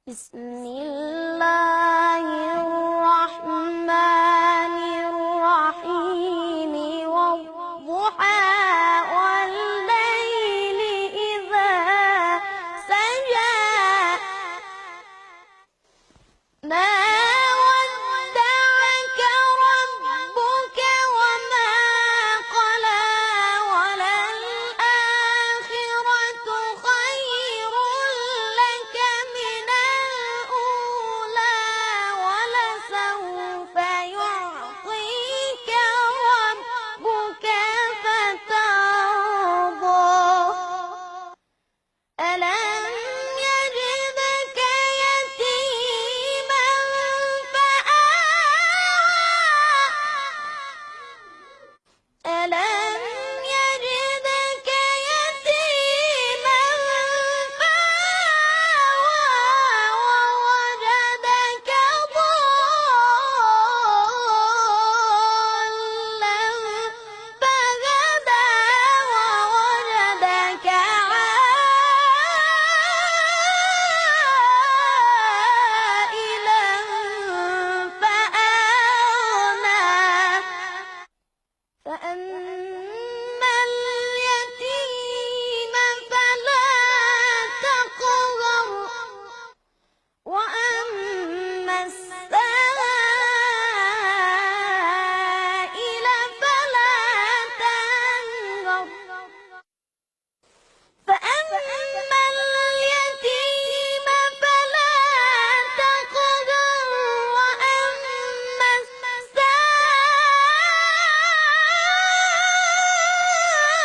بسم الله الرحمن الرحيم والضحى والليل إذا سجى ما ودعك ربك وما قلى وللآخرة خير لك من الأولى ولسوف يعطيك ربك فترضى ألم يجدك يتيما فآوى ألم يجدك يتيما فآوى ووجدك ضالا فهدى ووجدك عائلا فأغنى فأما اليتيم فلا تقهر وأما السائل فلا تنهر فأما اليتيم فلا تقهر وأما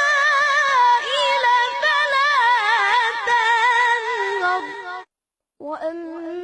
السائل فلا تنهر وأما